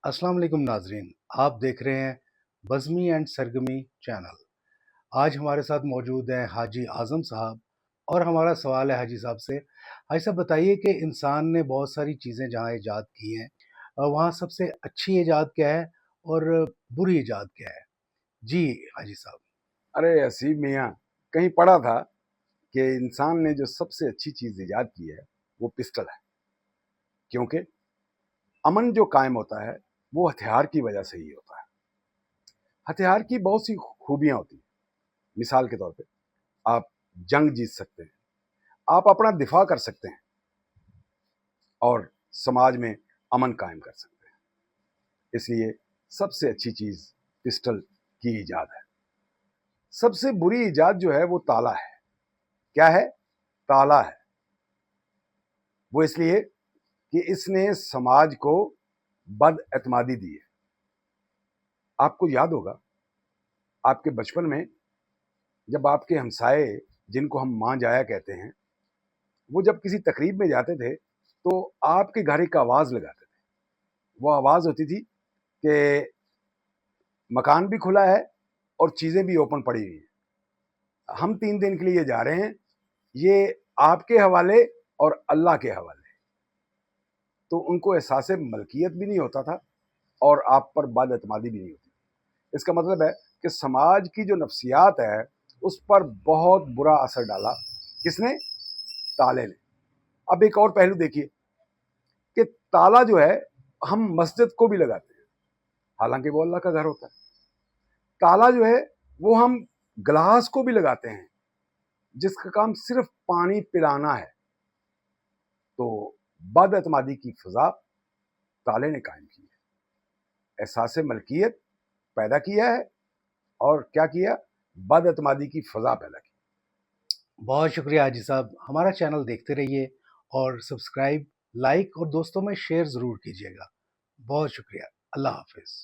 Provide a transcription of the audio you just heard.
अस्सलाम वालेकुम नाजरीन, आप देख रहे हैं बज़मी एंड सरगमी चैनल। आज हमारे साथ मौजूद हैं हाजी आज़म साहब और हमारा सवाल है हाजी साहब से। हाजी साहब बताइए कि इंसान ने बहुत सारी चीज़ें जहाँ ईजाद की हैं वहाँ सबसे अच्छी ईजाद क्या है और बुरी ईजाद क्या है? जी हाजी साहब। अरे हसीब मियाँ, कहीं पढ़ा था कि इंसान ने जो सबसे अच्छी चीज़ इजाद की है वो पिस्टल है। क्योंकि अमन जो कायम होता है वो हथियार की वजह से ही होता है। हथियार की बहुत सी खूबियाँ होती हैं। मिसाल के तौर पे आप जंग जीत सकते हैं, आप अपना दिफा कर सकते हैं और समाज में अमन कायम कर सकते हैं। इसलिए सबसे अच्छी चीज़ पिस्टल की ईजाद है। सबसे बुरी ईजाद जो है वो ताला है। क्या है? ताला है। वो इसलिए कि इसने समाज को बदएतमादी दी है। आपको याद होगा आपके बचपन में जब आपके हमसाए, जिनको हम माँ जाया कहते हैं, वो जब किसी तकरीब में जाते थे तो आपके घर एक आवाज़ लगाते थे। वो आवाज़ होती थी कि मकान भी खुला है और चीज़ें भी ओपन पड़ी हुई हैं, हम 3 दिन के लिए जा रहे हैं, ये आपके हवाले और अल्लाह के हवाले। तो उनको एहसास मलकियत भी नहीं होता था और आप पर बदएतमादी भी नहीं होती। इसका मतलब है कि समाज की जो नफ्सियात है उस पर बहुत बुरा असर डाला। किसने? ताले ने। अब एक और पहलू देखिए कि ताला जो है हम मस्जिद को भी लगाते हैं, हालांकि वो अल्लाह का घर होता है। ताला जो है वो हम गिलास को भी लगाते हैं जिसका काम सिर्फ पानी पिलाना है। तो बदएतमादी की फिजा ताले ने कायम की है, एहसास मलकियत पैदा किया है और क्या किया? बदएतमादी की फिजा पैदा की। बहुत शुक्रिया हाजी साहब, हमारा चैनल देखते रहिए और सब्सक्राइब, लाइक और दोस्तों में शेयर ज़रूर कीजिएगा। बहुत शुक्रिया। अल्लाह हाफिज़।